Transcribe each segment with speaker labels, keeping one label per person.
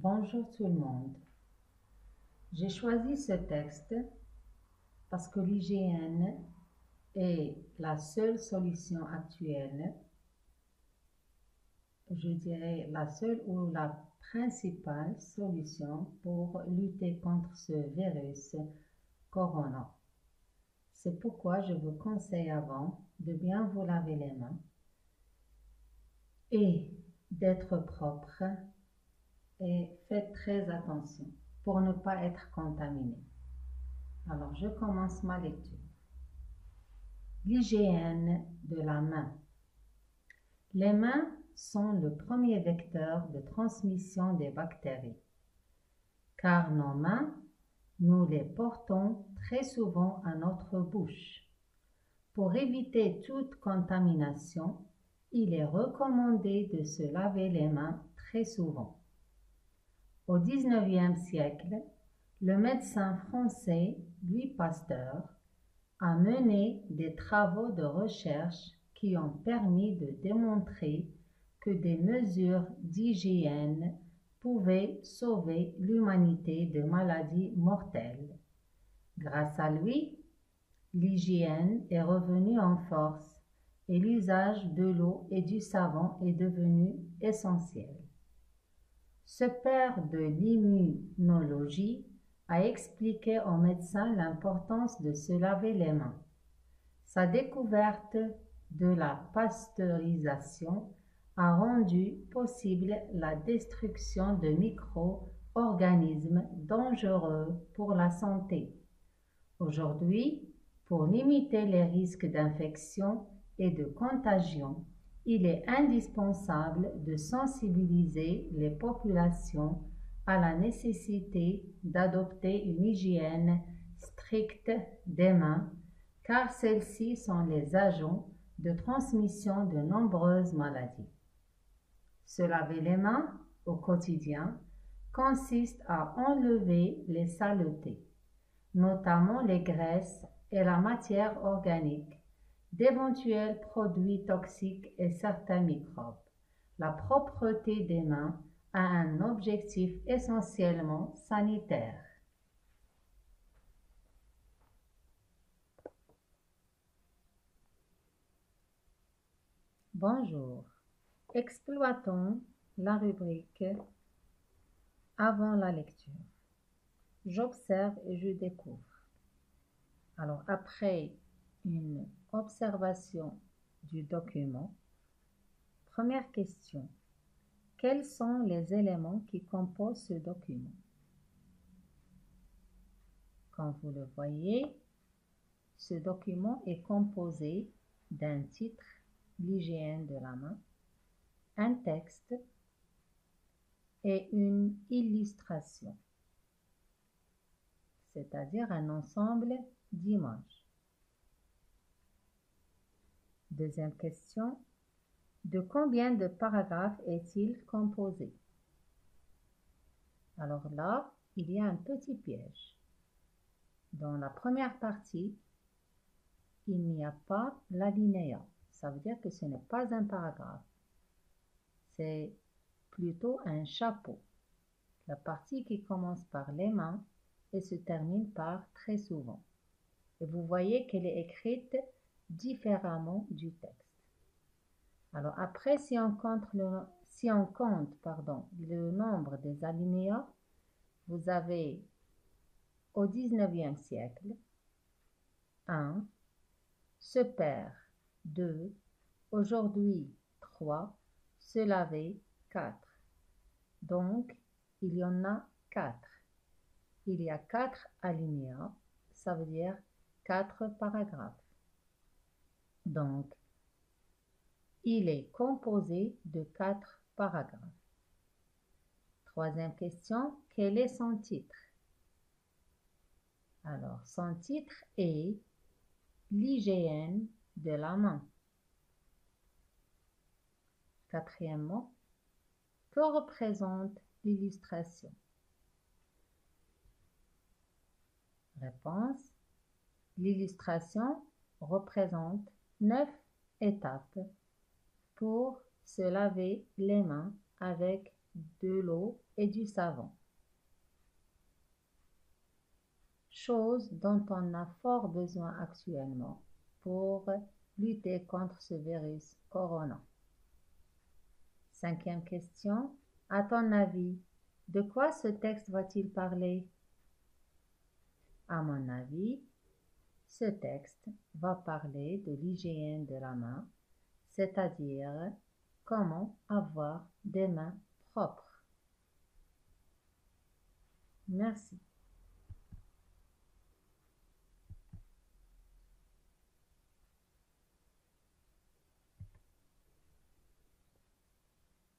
Speaker 1: Bonjour tout le monde. J'ai choisi ce texte parce que l'hygiène est la seule solution actuelle, je dirais la seule ou la principale solution pour lutter contre ce virus corona. C'est pourquoi je vous conseille avant de bien vous laver les mains et d'être propre et faites très attention pour ne pas être contaminé. Alors, je commence ma lecture. L'hygiène de la main. Les mains sont le premier vecteur de transmission des bactéries, car nos mains, nous les portons très souvent à notre bouche. Pour éviter toute contamination, il est recommandé de se laver les mains très souvent. Au XIXe siècle, le médecin français Louis Pasteur a mené des travaux de recherche qui ont permis de démontrer que des mesures d'hygiène pouvaient sauver l'humanité de maladies mortelles. Grâce à lui, l'hygiène est revenue en force et l'usage de l'eau et du savon est devenu essentiel. Ce père de l'immunologie a expliqué aux médecins l'importance de se laver les mains. Sa découverte de la pasteurisation a rendu possible la destruction de micro-organismes dangereux pour la santé. Aujourd'hui, pour limiter les risques d'infection et de contagion, il est indispensable de sensibiliser les populations à la nécessité d'adopter une hygiène stricte des mains, car celles-ci sont les agents de transmission de nombreuses maladies. Se laver les mains au quotidien consiste à enlever les saletés, notamment les graisses et la matière organique, d'éventuels produits toxiques et certains microbes. La propreté des mains a un objectif essentiellement sanitaire. Bonjour. Exploitons la rubrique avant la lecture. J'observe et je découvre. Alors, après une observation du document, première question. Quels sont les éléments qui composent ce document? Comme vous le voyez, ce document est composé d'un titre, l'hygiène de la main, un texte et une illustration, c'est-à-dire un ensemble d'images. Deuxième question, de combien de paragraphes est-il composé? Alors là, il y a un petit piège. Dans la première partie, il n'y a pas l'alinéa. Ça veut dire que ce n'est pas un paragraphe. C'est plutôt un chapeau. La partie qui commence par les mains et se termine par très souvent. Et vous voyez qu'elle est écrite différemment du texte. Alors après, si on compte le nombre des alinéas, vous avez au XIXe siècle 1, se perd 2, aujourd'hui 3, se laver 4. Donc, il y en a 4. Il y a 4 alinéas, ça veut dire 4 paragraphes. Donc, il est composé de 4 paragraphes. Troisième question, quel est son titre? Alors, son titre est l'hygiène de la main. Quatrièmement, que représente l'illustration? Réponse, l'illustration représente 9 étapes pour se laver les mains avec de l'eau et du savon. Chose dont on a fort besoin actuellement pour lutter contre ce virus corona. 5e question. À ton avis, de quoi ce texte va-t-il parler? À mon avis, ce texte va parler de l'hygiène de la main, c'est-à-dire comment avoir des mains propres. Merci.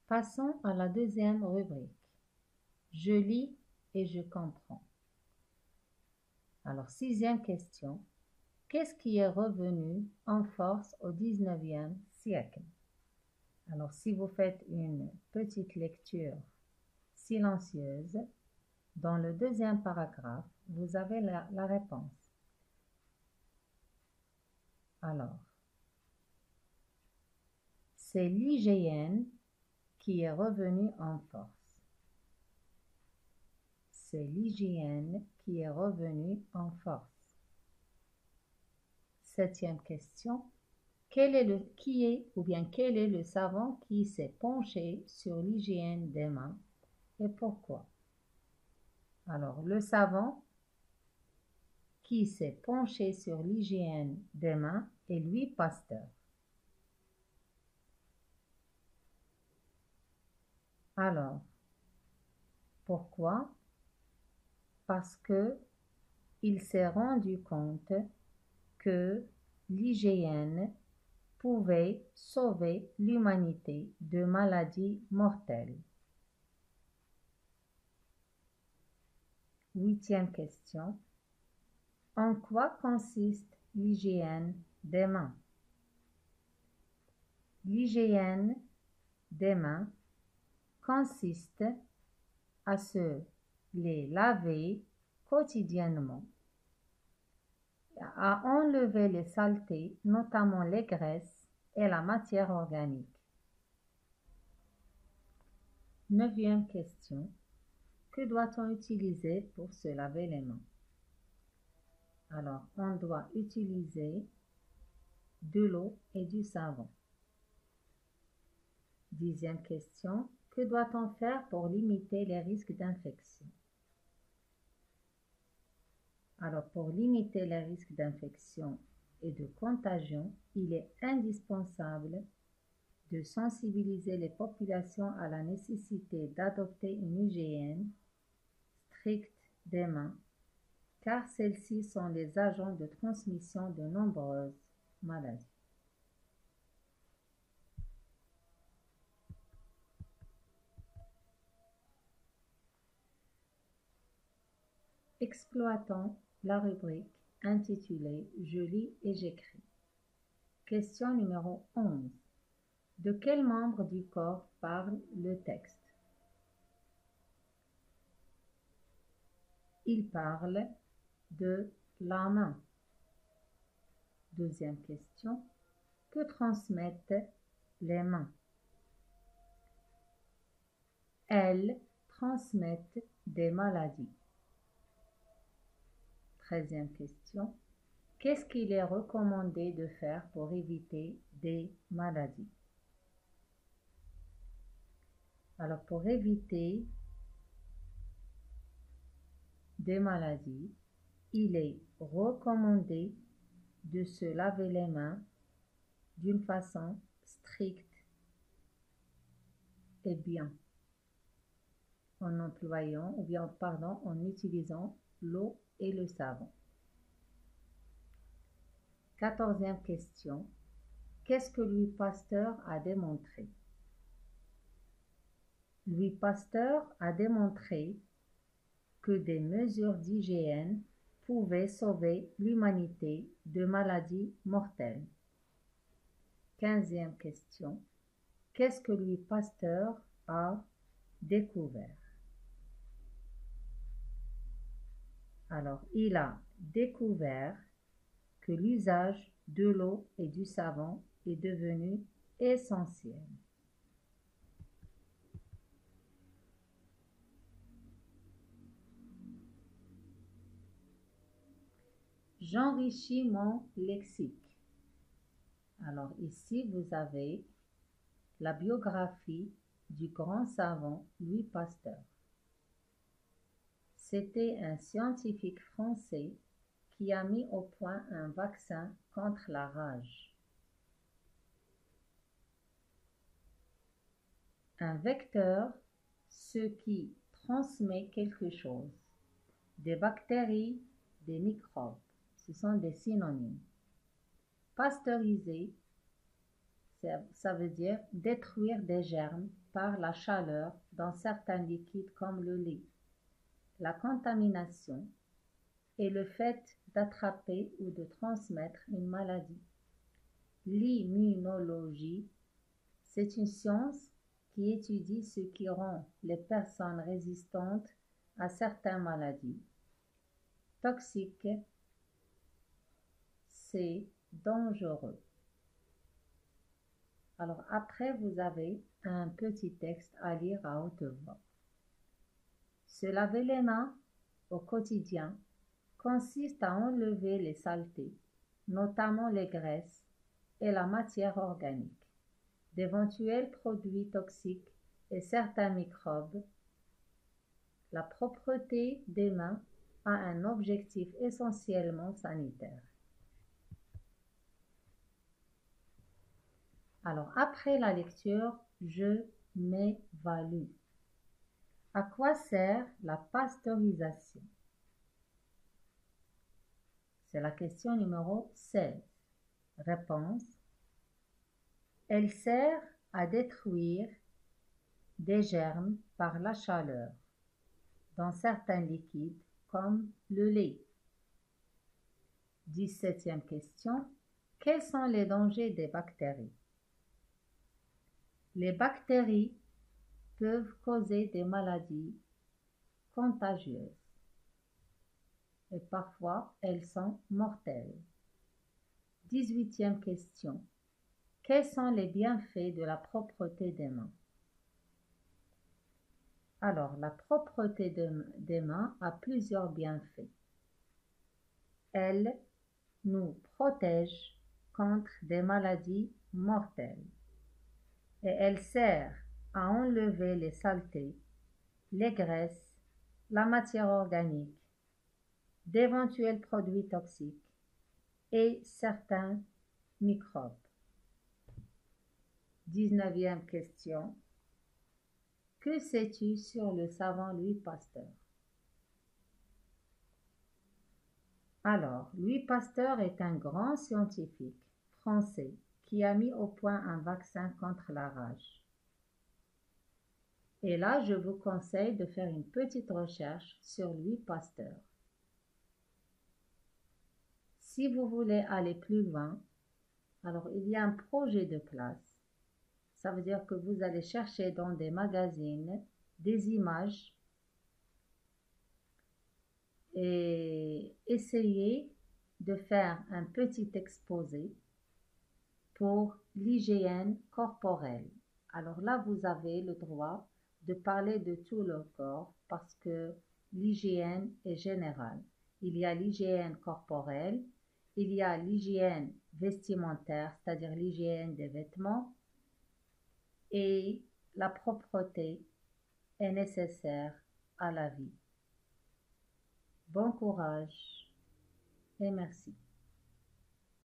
Speaker 1: Passons à la deuxième rubrique. Je lis et je comprends. Alors, 6e question. Qu'est-ce qui est revenu en force au 19e siècle? Alors, si vous faites une petite lecture silencieuse, dans le deuxième paragraphe, vous avez la réponse. Alors, c'est l'hygiène qui est revenue en force. C'est l'hygiène qui est revenue en force. 7e question. Quel est le savant qui s'est penché sur l'hygiène des mains et pourquoi? Alors, le savant qui s'est penché sur l'hygiène des mains est Louis Pasteur. Alors, pourquoi? Parce que il s'est rendu compte que l'hygiène pouvait sauver l'humanité de maladies mortelles. 8e question. En quoi consiste l'hygiène des mains? L'hygiène des mains consiste à se les laver quotidiennement, à enlever les saletés, notamment les graisses et la matière organique. 9e question. Que doit-on utiliser pour se laver les mains? Alors, on doit utiliser de l'eau et du savon. 10e question. Que doit-on faire pour limiter les risques d'infection? Alors, pour limiter les risques d'infection et de contagion, il est indispensable de sensibiliser les populations à la nécessité d'adopter une hygiène stricte des mains, car celles-ci sont les agents de transmission de nombreuses maladies. Exploitons la rubrique intitulée « Je lis et j'écris ». Question numéro 11. De quel membre du corps parle le texte? Il parle de la main. 2e question. Que transmettent les mains? Elles transmettent des maladies. 13e question. Qu'est-ce qu'il est recommandé de faire pour éviter des maladies? Alors, pour éviter des maladies, il est recommandé de se laver les mains d'une façon stricte et bien, en utilisant l'eau et le savon. 14e question. Qu'est-ce que Louis Pasteur a démontré? Louis Pasteur a démontré que des mesures d'hygiène pouvaient sauver l'humanité de maladies mortelles. 15e question. Qu'est-ce que Louis Pasteur a découvert? Alors, il a découvert que l'usage de l'eau et du savon est devenu essentiel. J'enrichis mon lexique. Alors ici, vous avez la biographie du grand savant Louis Pasteur. C'était un scientifique français qui a mis au point un vaccin contre la rage. Un vecteur, ce qui transmet quelque chose. Des bactéries, des microbes. Ce sont des synonymes. Pasteuriser, ça veut dire détruire des germes par la chaleur dans certains liquides comme le lait. La contamination est le fait d'attraper ou de transmettre une maladie. L'immunologie, c'est une science qui étudie ce qui rend les personnes résistantes à certaines maladies. Toxique, c'est dangereux. Alors après, vous avez un petit texte à lire à haute voix. Se laver les mains au quotidien consiste à enlever les saletés, notamment les graisses et la matière organique, d'éventuels produits toxiques et certains microbes. La propreté des mains a un objectif essentiellement sanitaire. Alors, après la lecture, je m'évalue. À quoi sert la pasteurisation? C'est la question numéro 16. Réponse. Elle sert à détruire des germes par la chaleur dans certains liquides comme le lait. 17e question. Quels sont les dangers des bactéries? Les bactéries peuvent causer des maladies contagieuses et parfois elles sont mortelles. 18e question. Quels sont les bienfaits de la propreté des mains? Alors, la propreté des mains a plusieurs bienfaits. Elle nous protège contre des maladies mortelles et elle sert à enlever les saletés, les graisses, la matière organique, d'éventuels produits toxiques et certains microbes. 19e question. Que sais-tu sur le savant Louis Pasteur? Alors, Louis Pasteur est un grand scientifique français qui a mis au point un vaccin contre la rage. Et là, je vous conseille de faire une petite recherche sur Louis Pasteur. Si vous voulez aller plus loin, alors il y a un projet de classe. Ça veut dire que vous allez chercher dans des magazines des images et essayer de faire un petit exposé pour l'hygiène corporelle. Alors là, vous avez le droit de parler de tout le corps parce que l'hygiène est générale. Il y a l'hygiène corporelle, il y a l'hygiène vestimentaire, c'est-à-dire l'hygiène des vêtements, et la propreté est nécessaire à la vie. Bon courage et merci.